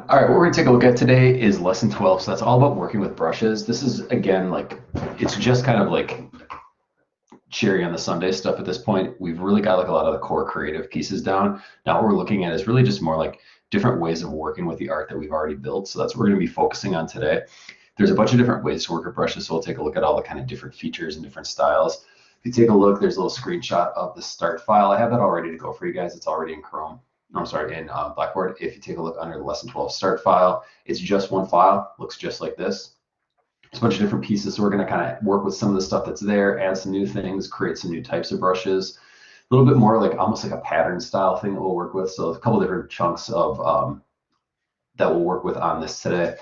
All right, what we're gonna take a look at today is lesson 12. So that's all about working with brushes. This is again, like, it's just kind of like cherry on the sundae stuff at this point. We've really got like a lot of the core creative pieces down. Now what we're looking at is really just more like different ways of working with the art that we've already built. So that's what we're gonna be focusing on today. There's a bunch of different ways to work with brushes. So we'll take a look at all the kind of different features and different styles. If you take a look, there's a little screenshot of the start file. I have that all ready to go for you guys. It's already in Chrome. I'm sorry, in Blackboard. If you take a look under the lesson 12 start file, it's just one file, looks just like this. There's a bunch of different pieces, so we're going to kind of work with some of the stuff that's there, add some new things, create some new types of brushes, a little bit more like almost like a pattern style thing that we'll work with. So a couple different chunks of that we'll work with on this today.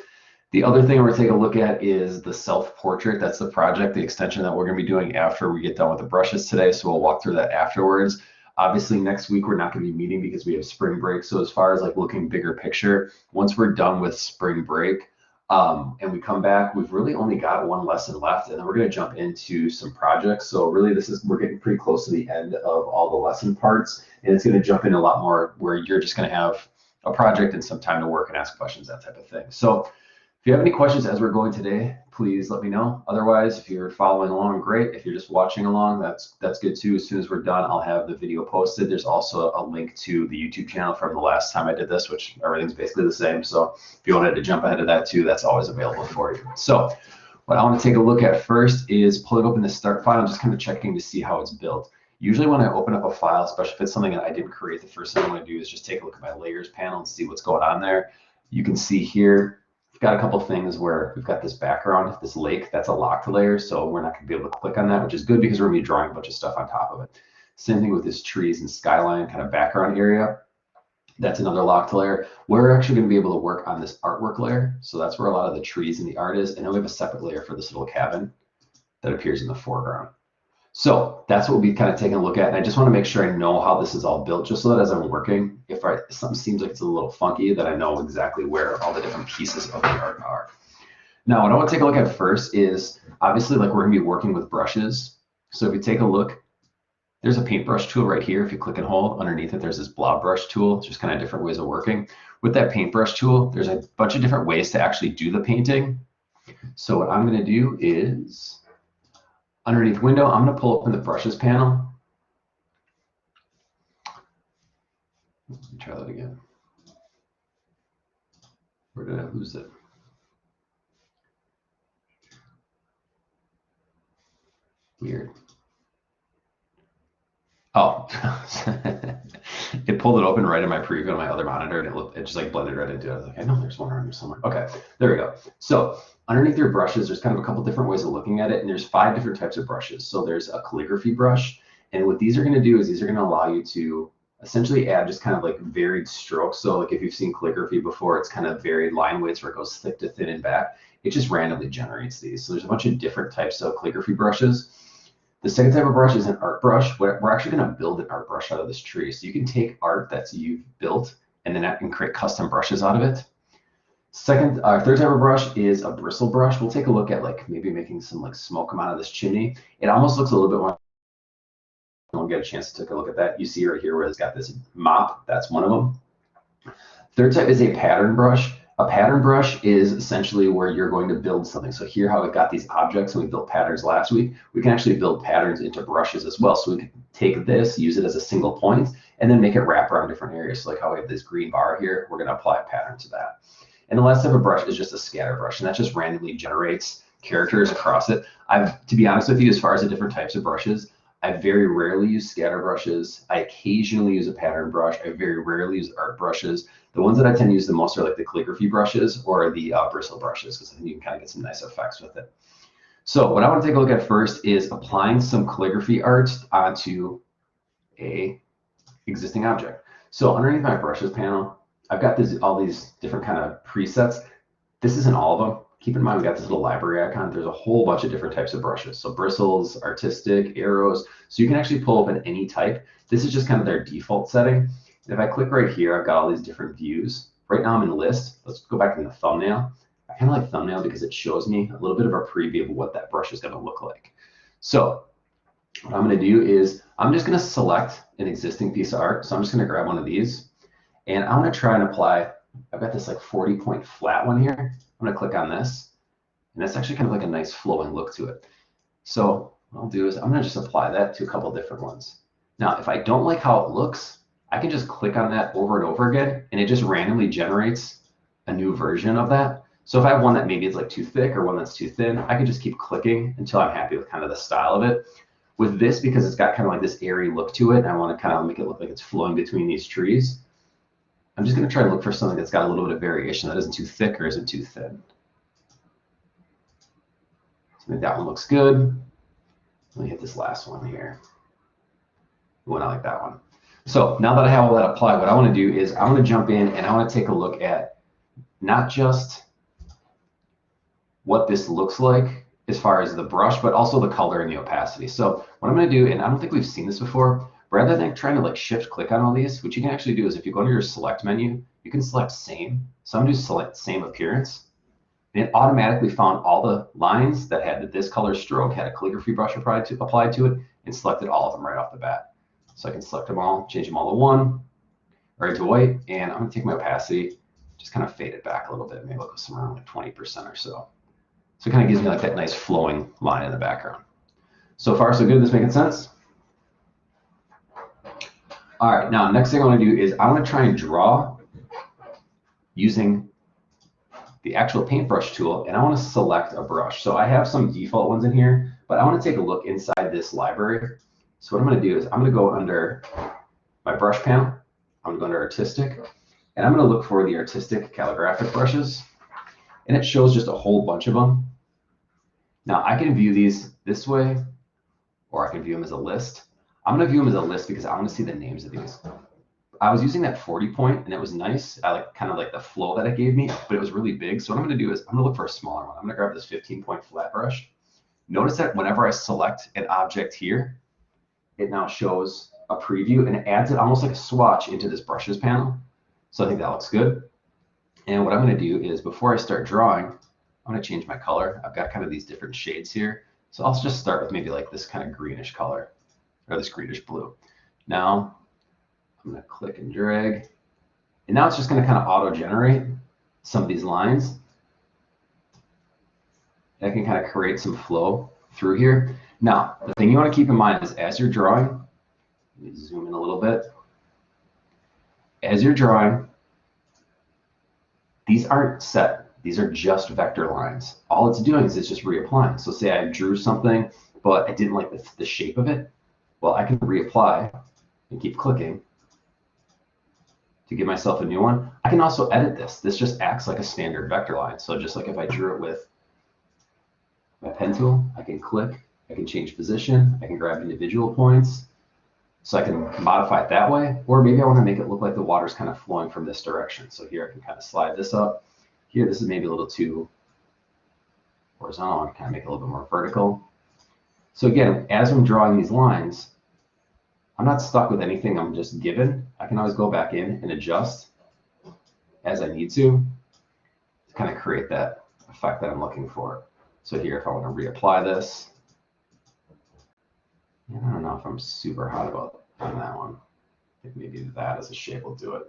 The other thing we're going to take a look at is the self-portrait. That's the project, the extension that we're going to be doing after we get done with the brushes today. So we'll walk through that afterwards. Obviously, next week we're not going to be meeting because we have spring break. So as far as like looking bigger picture, once we're done with spring break and we come back, we've really only got one lesson left, and then we're going to jump into some projects. So really, we're getting pretty close to the end of all the lesson parts, and it's going to jump in a lot more where you're just going to have a project and some time to work and ask questions, that type of thing. So if you have any questions as we're going today, please let me know. Otherwise, if you're following along, great. If you're just watching along, that's good too. As soon as we're done, I'll have the video posted. There's also a link to the YouTube channel from the last time I did this, which everything's basically the same. So if you wanted to jump ahead of that too, that's always available for you. So what I want to take a look at first is pulling open the start file and just kind of checking to see how it's built. Usually when I open up a file, especially if it's something that I didn't create, the first thing I'm going to do is just take a look at my layers panel and see what's going on there. You can see here, we've got a couple things where we've got this background, this lake, that's a locked layer, so we're not going to be able to click on that, which is good because we're going to be drawing a bunch of stuff on top of it. Same thing with this trees and skyline kind of background area. That's another locked layer. We're actually going to be able to work on this artwork layer, so that's where a lot of the trees and the art is, and then we have a separate layer for this little cabin that appears in the foreground. So that's what we'll be kind of taking a look at. And I just want to make sure I know how this is all built, just so that as I'm working, if something seems like it's a little funky, that I know exactly where all the different pieces of the art are. Now, what I want to take a look at first is, obviously, like, we're going to be working with brushes. So if you take a look, there's a paintbrush tool right here. If you click and hold, underneath it, there's this blob brush tool. It's just kind of different ways of working. With that paintbrush tool, there's a bunch of different ways to actually do the painting. So what I'm going to do is, underneath window, I'm going to pull open the brushes panel. Let me try that again. Where did I lose it? Weird. Oh, it pulled it open right in my preview on my other monitor, and it just like blended right into it. I was like, I know there's one around here somewhere. Okay, there we go. So underneath your brushes, there's kind of a couple different ways of looking at it, and there's 5 different types of brushes. So there's a calligraphy brush, and what these are going to do is these are going to allow you to essentially add just kind of like varied strokes. So like if you've seen calligraphy before, it's kind of varied line weights where it goes thick to thin and back. It just randomly generates these. So there's a bunch of different types of calligraphy brushes. The second type of brush is an art brush. We're actually going to build an art brush out of this tree. So you can take art that you've built and then and create custom brushes out of it. Third type of brush is a bristle brush. We'll take a look at like maybe making some like smoke come out of this chimney. It almost looks a little bit more. Don't get a chance to take a look at that. You see right here where it's got this mop. That's one of them. Third type is a pattern brush. A pattern brush is essentially where you're going to build something. So here how we've got these objects and we built patterns last week, we can actually build patterns into brushes as well. So we can take this, use it as a single point, and then make it wrap around different areas. So like how we have this green bar here, we're going to apply a pattern to that. And the last type of brush is just a scatter brush, and that just randomly generates characters across it. To be honest with you, as far as the different types of brushes, I very rarely use scatter brushes. I occasionally use a pattern brush. I very rarely use art brushes. The ones that I tend to use the most are like the calligraphy brushes or the bristle brushes, because I think you can kind of get some nice effects with it. So what I want to take a look at first is applying some calligraphy art onto a existing object. So underneath my brushes panel, I've got all these different kind of presets. This isn't all of them. Keep in mind, we got this little library icon. There's a whole bunch of different types of brushes. So bristles, artistic, arrows. So you can actually pull open any type. This is just kind of their default setting. And if I click right here, I've got all these different views. Right now I'm in list. Let's go back to the thumbnail. I kind of like thumbnail because it shows me a little bit of a preview of what that brush is going to look like. So what I'm going to do is I'm just going to select an existing piece of art. So I'm just going to grab one of these, and I'm going to try and apply I've got this like 40-point flat one here. I'm gonna click on this, and that's actually kind of like a nice flowing look to it. So what I'll do is I'm gonna just apply that to a couple different ones. Now, if I don't like how it looks, I can just click on that over and over again, and it just randomly generates a new version of that. So if I have one that maybe is like too thick or one that's too thin, I can just keep clicking until I'm happy with kind of the style of it. With this, because it's got kind of like this airy look to it, and I want to kind of make it look like it's flowing between these trees, I'm just going to try to look for something that's got a little bit of variation that isn't too thick or isn't too thin. So maybe that one looks good. Let me hit this last one here. Ooh, I like that one. So now that I have all that applied, what I want to do is I want to jump in and I want to take a look at not just what this looks like as far as the brush, but also the color and the opacity. So what I'm going to do, and I don't think we've seen this before, rather than trying to like shift click on all these, what you can actually do is if you go to your select menu, you can select same. So I'm going to select same appearance. And it automatically found all the lines that had this color stroke, had a calligraphy brush applied to it, and selected all of them right off the bat. So I can select them all, change them all to 1 or into white, and I'm going to take my opacity, just kind of fade it back a little bit, maybe look somewhere around like 20% or so. So it kind of gives me like that nice flowing line in the background. So far, so good. This making sense? All right, now next thing I want to do is I want to try and draw using the actual paintbrush tool, and I want to select a brush. So I have some default ones in here, but I want to take a look inside this library. So what I'm going to do is I'm going to go under my brush panel. I'm going to go under artistic, and I'm going to look for the artistic calligraphic brushes, and it shows just a whole bunch of them. Now I can view these this way, or I can view them as a list. I'm going to view them as a list because I want to see the names of these. I was using that 40-point, and it was nice. I like kind of like the flow that it gave me, but it was really big. So what I'm going to do is I'm going to look for a smaller one. I'm going to grab this 15-point flat brush. Notice that whenever I select an object here, it now shows a preview, and it adds it almost like a swatch into this brushes panel. So I think that looks good. And what I'm going to do is before I start drawing, I'm going to change my color. I've got kind of these different shades here. So I'll just start with maybe like this kind of greenish color, or this greenish blue. Now I'm going to click and drag, and now it's just going to kind of auto-generate some of these lines. I can kind of create some flow through here. Now, the thing you want to keep in mind is as you're drawing, let me zoom in a little bit. As you're drawing, these aren't set. These are just vector lines. All it's doing is it's just reapplying. So say I drew something, but I didn't like the shape of it. Well, I can reapply and keep clicking to give myself a new one. I can also edit this. This just acts like a standard vector line. So just like if I drew it with my pen tool, I can click, I can change position, I can grab individual points. So I can modify it that way, or maybe I want to make it look like the water's kind of flowing from this direction. So here I can kind of slide this up. Here, this is maybe a little too horizontal. I can kind of make it a little bit more vertical. So again, as I'm drawing these lines, I'm not stuck with anything I'm just given. I can always go back in and adjust as I need to kind of create that effect that I'm looking for. So here, if I want to reapply this, and I don't know if I'm super hot about on that one. I think maybe that as a shape will do it.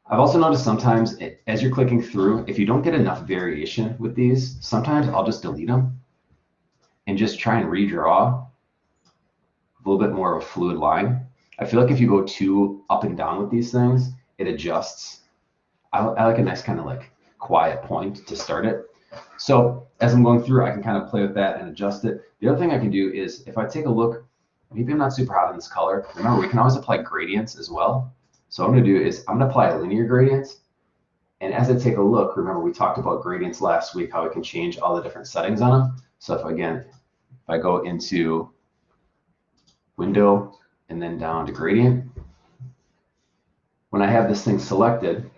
I've also noticed sometimes as you're clicking through, if you don't get enough variation with these, sometimes I'll just delete them and just try and redraw a little bit more of a fluid line. I feel like if you go too up and down with these things, it adjusts. I like a nice kind of like quiet point to start it. So as I'm going through, I can kind of play with that and adjust it. The other thing I can do is if I take a look, maybe I'm not super hot on this color. Remember, we can always apply gradients as well. So what I'm going to do is I'm going to apply a linear gradient. And as I take a look, remember we talked about gradients last week, how we can change all the different settings on them. So if I go into window and then down to gradient, when I have this thing selected,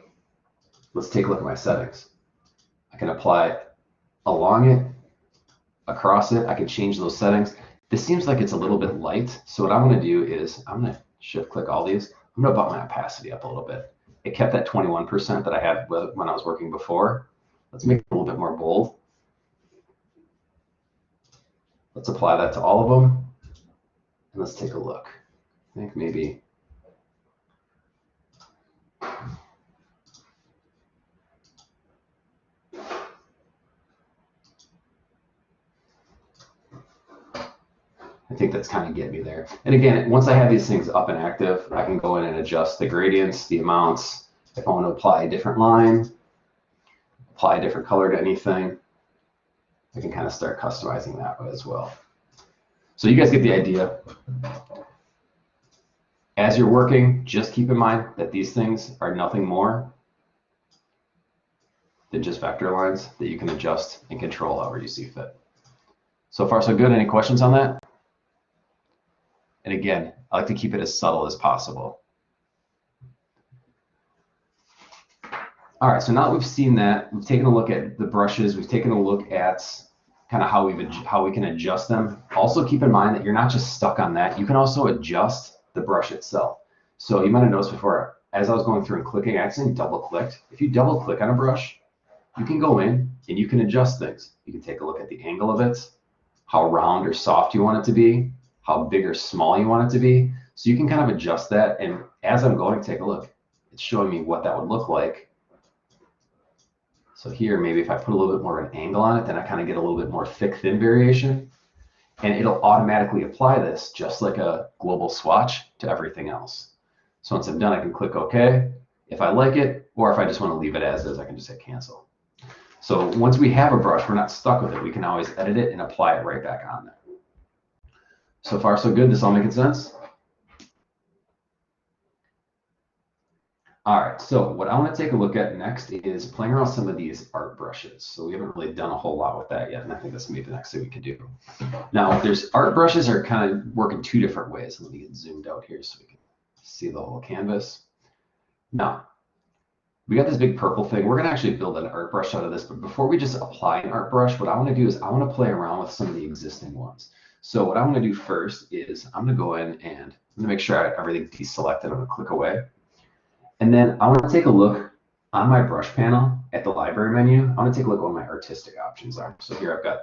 let's take a look at my settings. I can apply along it, across it. I can change those settings. This seems like it's a little bit light. So what I'm going to do is I'm going to shift click all these. I'm going to bump my opacity up a little bit. It kept that 21% that I had when I was working before. Let's make it a little bit more bold. Let's apply that to all of them. And let's take a look. I think maybe think that's kind of getting me there. And again, once I have these things up and active, I can go in and adjust the gradients, the amounts. If I want to apply a different line, apply a different color to anything, I can kind of start customizing that way as well. So you guys get the idea. As you're working, just keep in mind that these things are nothing more than just vector lines that you can adjust and control however you see fit. So far, so good. Any questions on that? And again, I like to keep it as subtle as possible. All right, so now that we've seen that, we've taken a look at the brushes, we've taken a look at kind of how we can adjust them. Also keep in mind that you're not just stuck on that. You can also adjust the brush itself. So you might have noticed before, as I was going through and clicking, I accidentally double-clicked. If you double-click on a brush, you can go in and you can adjust things. You can take a look at the angle of it, how round or soft you want it to be, how big or small you want it to be. So you can kind of adjust that. And as I'm going, take a look. It's showing me what that would look like. So here, maybe if I put a little bit more of an angle on it, then I kind of get a little bit more thick, thin variation. And it'll automatically apply this just like a global swatch to everything else. So once I'm done, I can click OK if I like it, or if I just want to leave it as is, I can just hit cancel. So once we have a brush, we're not stuck with it. We can always edit it and apply it right back on there. So far, so good. This all making sense? All right, so what I want to take a look at next is playing around with some of these art brushes. So we haven't really done a whole lot with that yet, and I think that's maybe the next thing we could do. Now, there's art brushes are kind of work in two different ways. Let me get zoomed out here so we can see the whole canvas. Now, we got this big purple thing. We're going to actually build an art brush out of this, but before we just apply an art brush, what I want to do is I want to play around with some of the existing ones. So what I'm going to do first is I'm going to go in and I'm going to make sure everything's deselected. I'm going to click away. And then I want to take a look on my brush panel at the library menu. I want to take a look at what my artistic options are. So here I've got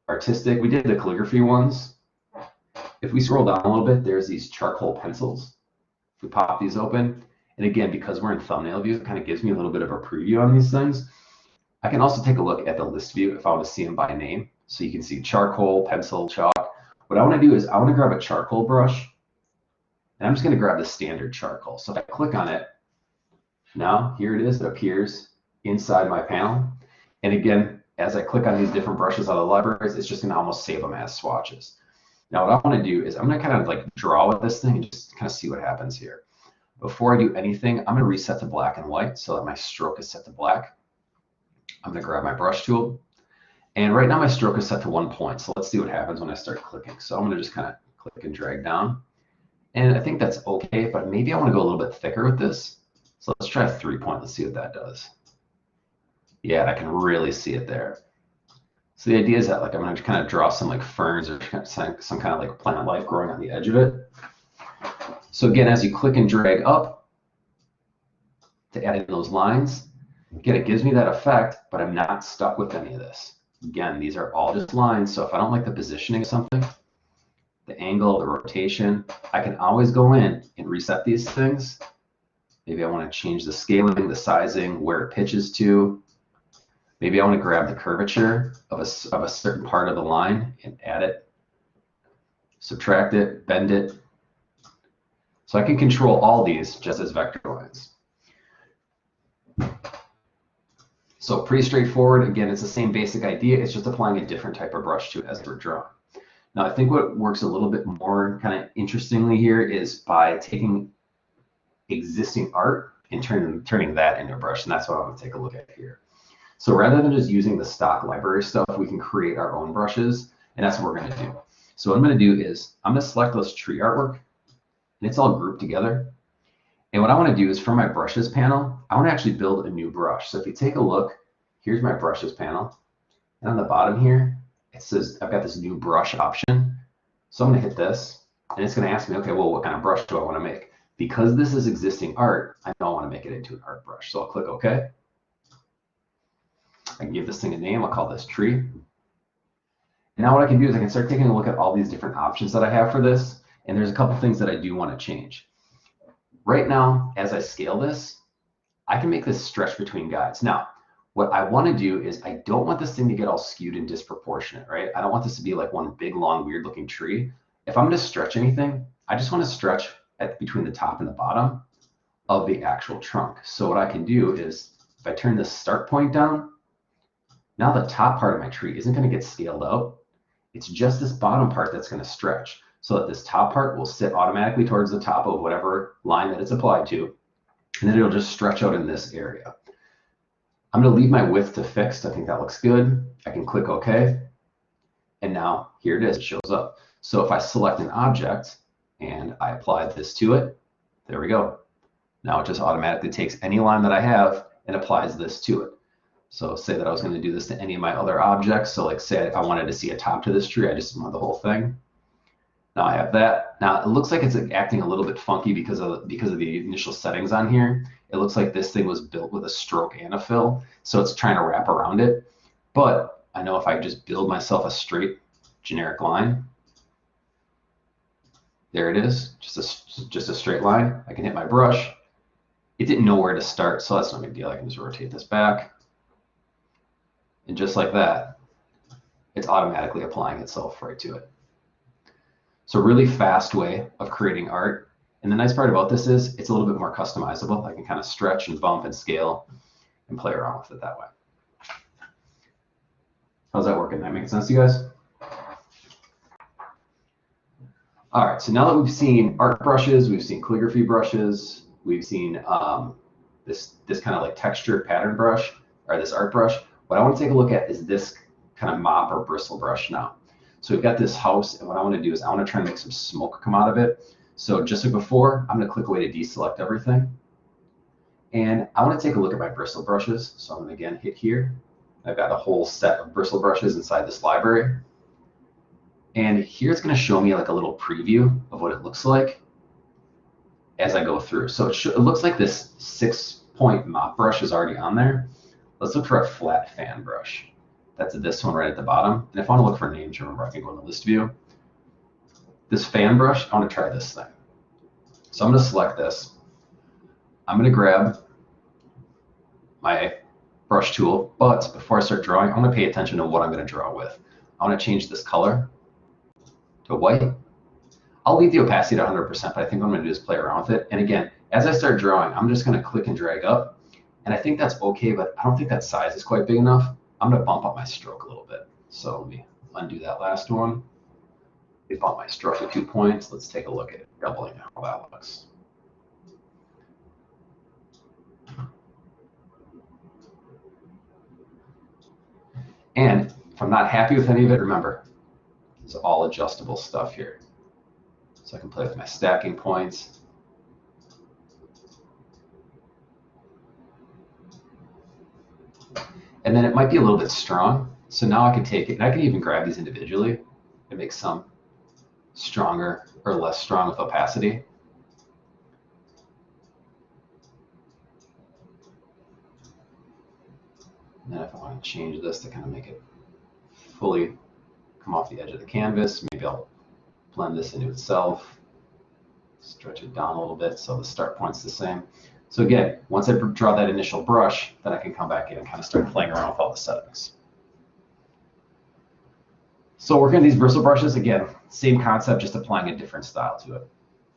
artistic. We did the calligraphy ones. If we scroll down a little bit, there's these charcoal pencils. If we pop these open, and again, because we're in thumbnail view, it kind of gives me a little bit of a preview on these things. I can also take a look at the list view if I want to see them by name. So you can see charcoal, pencil, chalk. What I want to do is I want to grab a charcoal brush. And I'm just going to grab the standard charcoal. So if I click on it, now here it is. It appears inside my panel. And again, as I click on these different brushes out of the libraries, it's just going to almost save them as swatches. Now what I want to do is I'm going to kind of like draw with this thing and just kind of see what happens here. Before I do anything, I'm going to reset to black and white so that my stroke is set to black. I'm going to grab my brush tool. And right now my stroke is set to 1 point. So let's see what happens when I start clicking. So I'm going to just kind of click and drag down. And I think that's okay, but maybe I want to go a little bit thicker with this. So let's try 3 point. Let's see what that does. Yeah, I can really see it there. So the idea is that like I'm going to kind of draw some like ferns or some kind of like plant life growing on the edge of it. So again, as you click and drag up to add in those lines, again, it gives me that effect, but I'm not stuck with any of this. Again, these are all just lines. So if I don't like the positioning of something, the angle, the rotation, I can always go in and reset these things. Maybe I want to change the scaling, the sizing, where it pitches to. Maybe I want to grab the curvature of a certain part of the line and add it, subtract it, bend it. So I can control all these just as vector lines. So pretty straightforward. Again, it's the same basic idea. It's just applying a different type of brush to it as we're drawing. Now, I think what works a little bit more kind of interestingly here is by taking existing art and turning that into a brush, and that's what I'm going to take a look at here. So rather than just using the stock library stuff, we can create our own brushes, and that's what we're going to do. So what I'm going to do is I'm going to select this tree artwork, and it's all grouped together. And what I want to do is from my brushes panel, I want to actually build a new brush. So if you take a look, here's my brushes panel, and on the bottom here, it says I've got this new brush option. So I'm going to hit this, and it's going to ask me, okay, well, what kind of brush do I want to make? Because this is existing art, I know I want to make it into an art brush. So I'll click OK. I can give this thing a name. I'll call this tree. And now what I can do is I can start taking a look at all these different options that I have for this. And there's a couple things that I do want to change. Right now, as I scale this, I can make this stretch between guides. Now, What I want to do is I don't want this thing to get all skewed and disproportionate, right? I don't want this to be like one big, long, weird looking tree. If I'm going to stretch anything, I just want to stretch at between the top and the bottom of the actual trunk. So what I can do is if I turn the start point down, now the top part of my tree isn't going to get scaled out. It's just this bottom part that's going to stretch so that this top part will sit automatically towards the top of whatever line that it's applied to, and then it'll just stretch out in this area. I'm going to leave my width to fixed. I think that looks good. I can click OK. And now here it is. It shows up. So if I select an object and I apply this to it, there we go. Now it just automatically takes any line that I have and applies this to it. So say that I was going to do this to any of my other objects. So like say I wanted to see a top to this tree. I just want the whole thing. Now I have that. Now it looks like it's acting a little bit funky because of the initial settings on here. It looks like this thing was built with a stroke and a fill, so it's trying to wrap around it. But I know if I just build myself a straight generic line, there it is, just a straight line. I can hit my brush. It didn't know where to start, so that's no big deal. I can just rotate this back. And just like that, it's automatically applying itself right to it. So really fast way of creating art. And the nice part about this is it's a little bit more customizable. I can kind of stretch and bump and scale and play around with it that way. How's that working? That make sense to you guys? All right, so now that we've seen art brushes, we've seen calligraphy brushes, we've seen this kind of like textured pattern brush, or this art brush, what I want to take a look at is this kind of mop or bristle brush now. So we've got this house, and what I want to do is I want to try and make some smoke come out of it. So just like before, I'm going to click away to deselect everything. And I want to take a look at my bristle brushes. So I'm going to again hit here. I've got a whole set of bristle brushes inside this library. And here it's going to show me like a little preview of what it looks like as I go through. So it looks like this 6-point mop brush is already on there. Let's look for a flat fan brush. That's this one right at the bottom. And if I want to look for names, remember I can go in the list view. This fan brush, I want to try this thing. So I'm going to select this. I'm going to grab my brush tool, but before I start drawing, I'm going to pay attention to what I'm going to draw with. I want to change this color to white. I'll leave the opacity at 100%, but I think what I'm going to do is play around with it. And again, as I start drawing, I'm just going to click and drag up. And I think that's okay, but I don't think that size is quite big enough. I'm going to bump up my stroke a little bit. So let me undo that last one. We bump my stroke to 2 points. Let's take a look at doubling how that looks. And if I'm not happy with any of it, remember, it's all adjustable stuff here. So I can play with my stacking points. And then it might be a little bit strong. So now I can take it, and I can even grab these individually and make some stronger or less strong with opacity. And then if I want to change this to kind of make it fully come off the edge of the canvas, maybe I'll blend this into itself, stretch it down a little bit so the start point's the same. So again, once I draw that initial brush, then I can come back in and kind of start playing around with all the settings. So working on these bristle brushes, again, same concept, just applying a different style to it.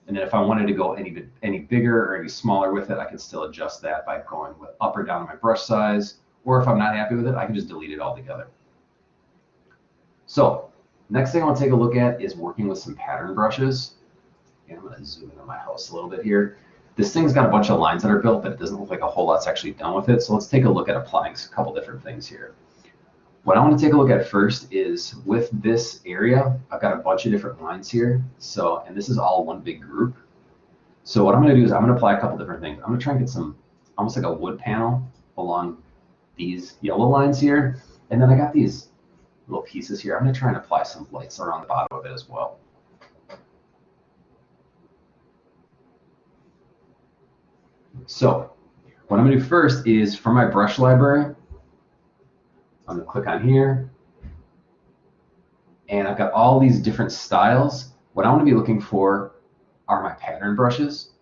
And then if I wanted to go any bigger or any smaller with it, I can still adjust that by going with up or down on my brush size. Or if I'm not happy with it, I can just delete it altogether. So next thing I want to take a look at is working with some pattern brushes. And I'm going to zoom into my house a little bit here. This thing's got a bunch of lines that are built, but it doesn't look like a whole lot's actually done with it. So let's take a look at applying a couple different things here. What I want to take a look at first is with this area, I've got a bunch of different lines here. So, and this is all one big group. So what I'm going to do is I'm going to apply a couple different things. I'm going to try and get some, almost like a wood panel along these yellow lines here. And then I got these little pieces here. I'm going to try and apply some lights around the bottom of it as well. So what I'm going to do first is for my brush library, I'm going to click on here. And I've got all these different styles. What I want to be looking for are my pattern brushes.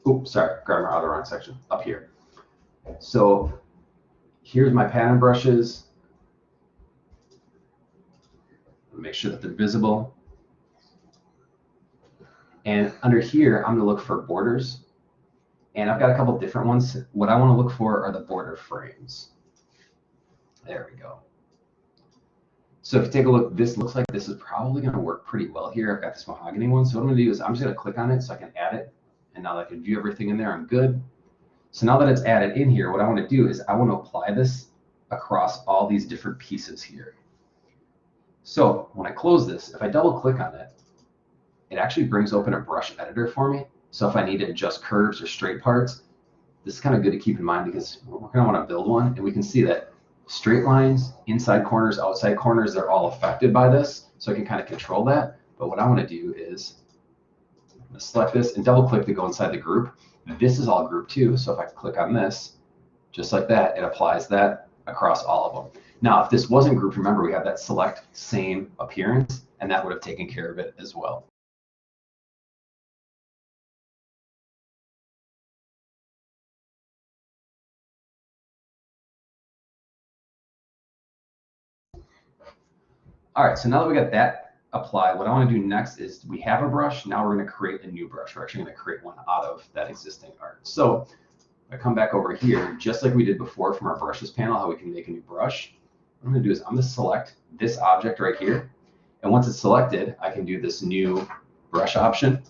oops, sorry, grammar out of the wrong section, up here. So here's my pattern brushes. Make sure that they're visible. And under here, I'm gonna look for borders. And I've got a couple different ones. What I wanna look for are the border frames. There we go. So if you take a look, this looks like this is probably gonna work pretty well here. I've got this mahogany one. So what I'm gonna do is I'm just gonna click on it so I can add it. And now that I can view everything in there, I'm good. So now that it's added in here, what I wanna do is I wanna apply this across all these different pieces here. So when I close this, if I double click on it, it actually brings open a brush editor for me. So if I need to adjust curves or straight parts, this is kind of good to keep in mind because we're going to want to build one. And we can see that straight lines, inside corners, outside corners, they're all affected by this. So I can kind of control that. But what I want to do is I'm going to select this and double click to go inside the group. This is all group too. So if I click on this, just like that, it applies that across all of them. Now, if this wasn't grouped, remember we have that select same appearance, and that would have taken care of it as well. All right, so now that we got that applied, what I want to do next is we have a brush. Now we're going to create a new brush. We're actually going to create one out of that existing art. So I come back over here, just like we did before from our brushes panel, how we can make a new brush. What I'm going to do is I'm going to select this object right here. And once it's selected, I can do this new brush option.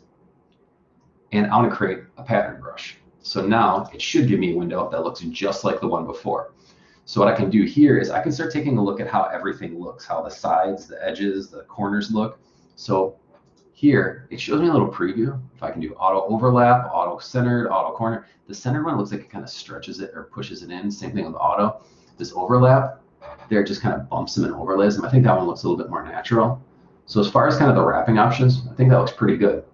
And I want to create a pattern brush. So now it should give me a window that looks just like the one before. So what I can do here is I can start taking a look at how everything looks, how the sides, the edges, the corners look. So here, it shows me a little preview. If I can do auto overlap, auto centered, auto corner. The centered one looks like it kind of stretches it or pushes it in. Same thing with auto. This overlap, there it just kind of bumps them and overlays them. I think that one looks a little bit more natural. So as far as kind of the wrapping options, I think that looks pretty good.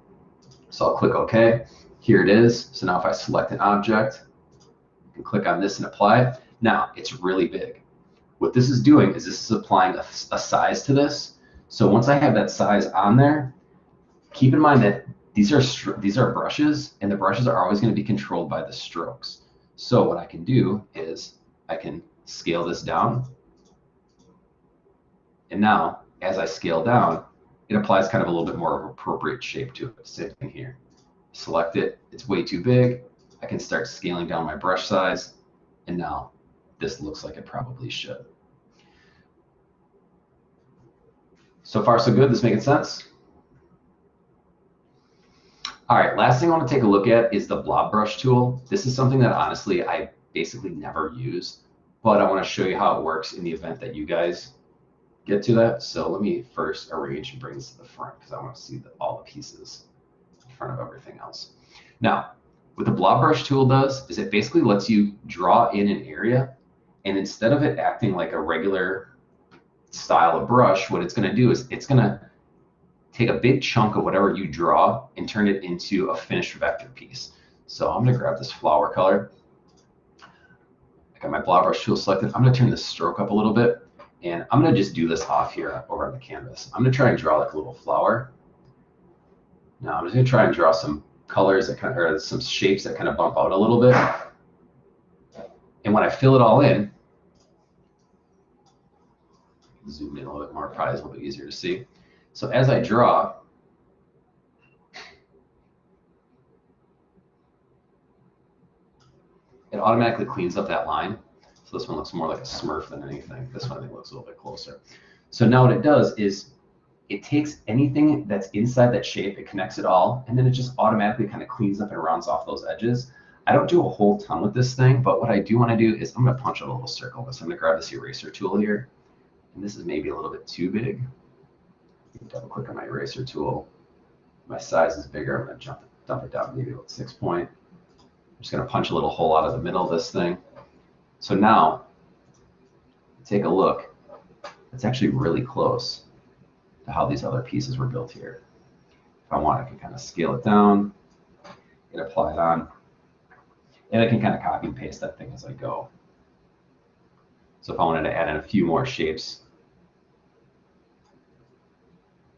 So I'll click OK. Here it is. So now if I select an object, I can click on this and apply it. Now, it's really big. What this is doing is this is applying a size to this. So once I have that size on there, keep in mind that these are brushes, and the brushes are always going to be controlled by the strokes. So what I can do is I can scale this down. And now, as I scale down, it applies kind of a little bit more of an appropriate shape to it. Same thing here. Select it. It's way too big. I can start scaling down my brush size. And now this looks like it probably should. So far, so good. This making sense? All right, last thing I want to take a look at is the blob brush tool. This is something that honestly I basically never use, but I want to show you how it works in the event that you guys get to that. So let me first arrange and bring this to the front because I want to see all the pieces in front of everything else. Now, what the blob brush tool does is it basically lets you draw in an area, and instead of it acting like a regular style of brush, what it's going to do is it's going to take a big chunk of whatever you draw and turn it into a finished vector piece. So I'm going to grab this flower color. I got my blob brush tool selected. I'm going to turn the stroke up a little bit, and I'm going to just do this off here over on the canvas. I'm going to try and draw like a little flower. Now I'm just going to try and draw some colors that kind of, or some shapes that kind of bump out a little bit. And when I fill it all in, zoom in a little bit more, probably is a little bit easier to see. So as I draw, it automatically cleans up that line. So this one looks more like a Smurf than anything. This one I think looks a little bit closer. So now what it does is it takes anything that's inside that shape, it connects it all, and then it just automatically kind of cleans up and rounds off those edges. I don't do a whole ton with this thing, but what I do want to do is I'm going to punch a little circle. So I'm going to grab this eraser tool here, and this is maybe a little bit too big. Double click on my eraser tool. My size is bigger. I'm going to dump it down maybe about 6 point. I'm just going to punch a little hole out of the middle of this thing. So now, take a look. It's actually really close to how these other pieces were built here. If I want, I can kind of scale it down, and apply it on, and I can kind of copy and paste that thing as I go. So if I wanted to add in a few more shapes,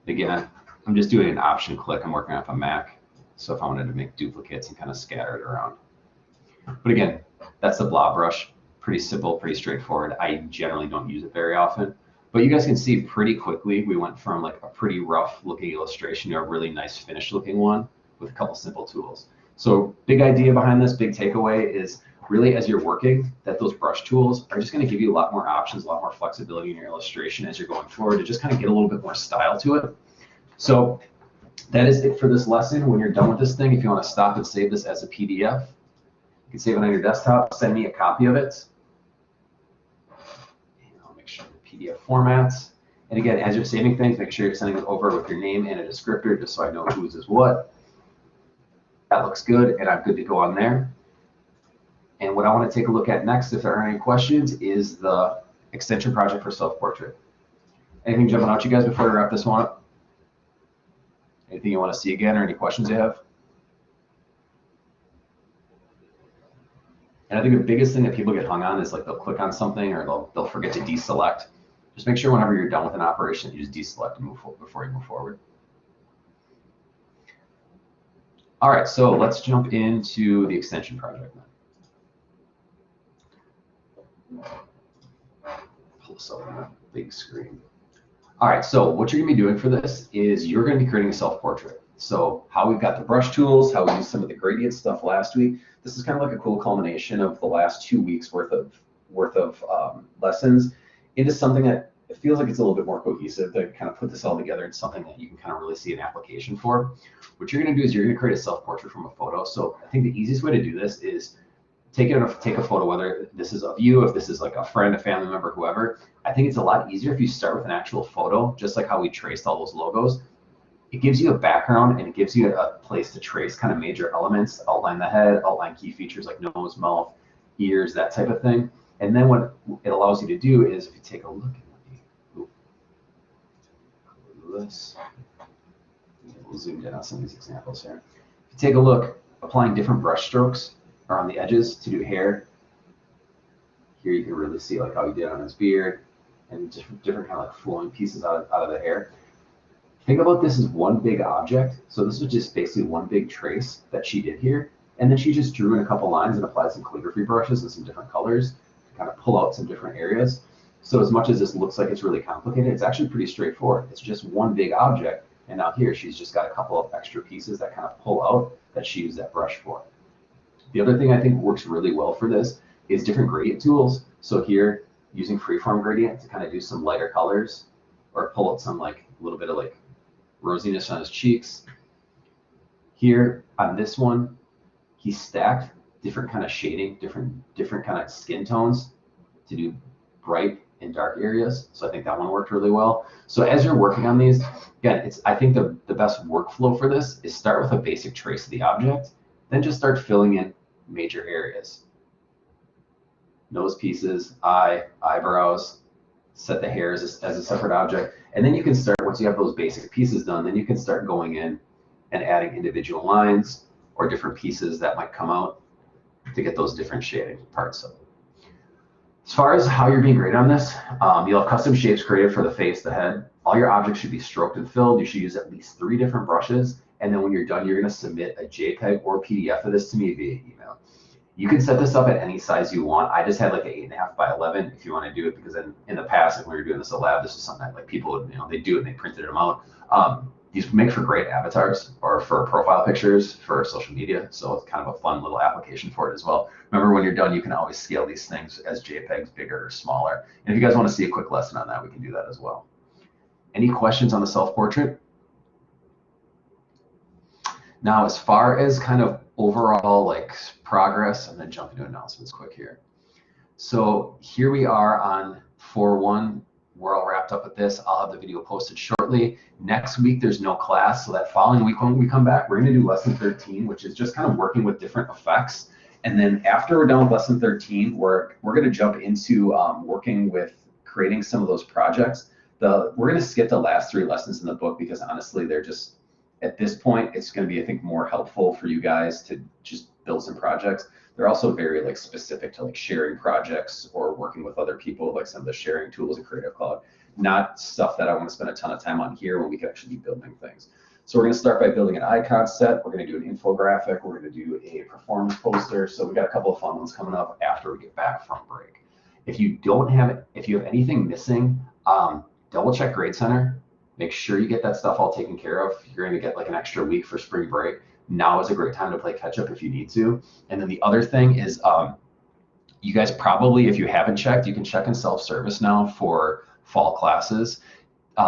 again, I'm just doing an option click. I'm working off a Mac. So if I wanted to make duplicates and kind of scatter it around. But again, that's the blob brush. Pretty simple, pretty straightforward. I generally don't use it very often. But you guys can see pretty quickly we went from like a pretty rough looking illustration to a really nice finished looking one with a couple simple tools. So big idea behind this, big takeaway is really as you're working that those brush tools are just going to give you a lot more options, a lot more flexibility in your illustration as you're going forward to just kind of get a little bit more style to it. So that is it for this lesson. When you're done with this thing, if you want to stop and save this as a PDF, you can save it on your desktop, send me a copy of it. And I'll make sure the PDF formats. And again, as you're saving things, make sure you're sending it over with your name and a descriptor just so I know whose is what. That looks good, and I'm good to go on there. And what I want to take a look at next, if there are any questions, is the extension project for self-portrait. Anything jumping out to you guys before we wrap this one up? Anything you want to see again or any questions you have? And I think the biggest thing that people get hung on is like they'll click on something or they'll forget to deselect. Just make sure whenever you're done with an operation, you just deselect and move forward before you move forward. All right, so let's jump into the extension project now. Pull this up on a big screen. All right, so what you're gonna be doing for this is you're gonna be creating a self-portrait. So how we've got the brush tools, how we used some of the gradient stuff last week. This is kind of like a cool culmination of the last 2 weeks worth of lessons into something that it feels like it's a little bit more cohesive to kind of put this all together in something that you can kind of really see an application for. What you're gonna do is you're gonna create a self-portrait from a photo. So I think the easiest way to do this is take a photo, whether this is of you, if this is like a friend, a family member, whoever. I think it's a lot easier if you start with an actual photo, just like how we traced all those logos. It gives you a background and it gives you a place to trace kind of major elements, outline the head, outline key features like nose, mouth, ears, that type of thing. And then what it allows you to do is if you take a look at this, we'll zoom in on some of these examples here. If you take a look, applying different brush strokes around the edges to do hair. Here you can really see like how he did on his beard and different kind of like flowing pieces out of the hair. Think about this as one big object. So this was just basically one big trace that she did here. And then she just drew in a couple lines and applied some calligraphy brushes and some different colors to kind of pull out some different areas. So as much as this looks like it's really complicated, it's actually pretty straightforward. It's just one big object. And now here she's just got a couple of extra pieces that kind of pull out that she used that brush for. The other thing I think works really well for this is different gradient tools. So here, using freeform gradient to kind of do some lighter colors or pull out some like a little bit of like rosiness on his cheeks. Here on this one, he stacked different kind of shading, different kind of skin tones to do bright and dark areas. So I think that one worked really well. So as you're working on these, again, I think the best workflow for this is start with a basic trace of the object, then just start filling in major areas. Nose pieces, eyebrows, set the hair as a separate object. And then you can start, once you have those basic pieces done, then you can start going in and adding individual lines or different pieces that might come out to get those different shading parts of it. As far as how you're being graded on this, you'll have custom shapes created for the face, the head. All your objects should be stroked and filled. You should use at least 3 different brushes. And then when you're done, you're going to submit a JPEG or PDF of this to me via email. You can set this up at any size you want. I just had like an 8.5 by 11 if you want to do it, because in the past, like when we were doing this at lab, this is something that like people would, they do it and they printed them out. These make for great avatars or for profile pictures for social media. So it's kind of a fun little application for it as well. Remember, when you're done, you can always scale these things as JPEGs, bigger or smaller. And if you guys want to see a quick lesson on that, we can do that as well. Any questions on the self-portrait? Now, as far as kind of overall like progress, I'm going to jump into announcements quick here. So here we are on 4/1. We're all wrapped up with this. I'll have the video posted shortly. Next week, there's no class. So that following week when we come back, we're going to do lesson 13, which is just kind of working with different effects. And then after we're done with lesson 13, we're going to jump into working with creating some of those projects. We're going to skip the last 3 lessons in the book because honestly, they're just, at this point, it's going to be, I think, more helpful for you guys to just build some projects. They're also very like specific to like sharing projects or working with other people, like some of the sharing tools in Creative Cloud. Not stuff that I want to spend a ton of time on here when we can actually be building things. So we're going to start by building an icon set. We're going to do an infographic. We're going to do a performance poster. So we got a couple of fun ones coming up after we get back from break. If you have anything missing, double check Grade Center. Make sure you get that stuff all taken care of. You're going to get like an extra week for spring break. Now is a great time to play catch up if you need to. And then the other thing is, you guys probably, if you haven't checked, you can check in self-service now for fall classes.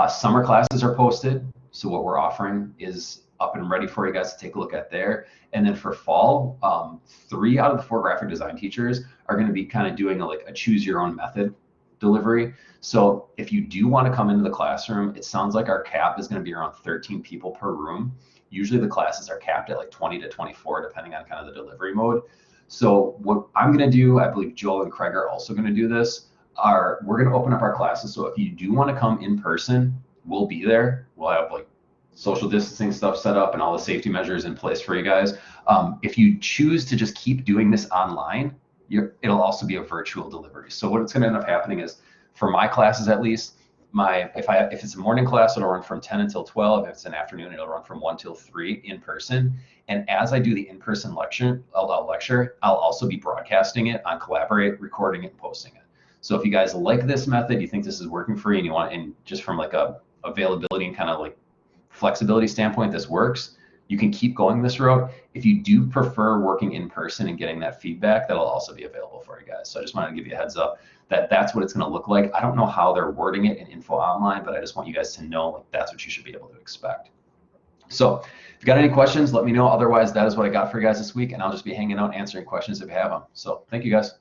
Summer classes are posted, so what we're offering is up and ready for you guys to take a look at there. And then for fall, 3 out of the 4 graphic design teachers are going to be kind of doing a choose your own method delivery. So if you do want to come into the classroom, it sounds like our cap is going to be around 13 people per room. Usually the classes are capped at like 20 to 24, depending on kind of the delivery mode. So what I'm going to do, I believe Joel and Craig are also going to do this, we're going to open up our classes. So if you do want to come in person, we'll be there. We'll have like social distancing stuff set up and all the safety measures in place for you guys. If you choose to just keep doing this online, it'll also be a virtual delivery. So what's going to end up happening is, for my classes at least, if it's a morning class, it'll run from 10 until 12. If it's an afternoon, it'll run from 1 till 3 in person. And as I do the in-person lecture, I'll also be broadcasting it on Collaborate, recording it, and posting it. So if you guys like this method, you think this is working for you, and you want, and just from like a availability and kind of like flexibility standpoint, this works, you can keep going this route. If you do prefer working in person and getting that feedback, that'll also be available for you guys. So I just wanted to give you a heads up that that's what it's going to look like. I don't know how they're wording it in info online, but I just want you guys to know like that's what you should be able to expect. So if you got any questions, let me know. Otherwise, that is what I got for you guys this week, and I'll just be hanging out answering questions if you have them. So thank you guys.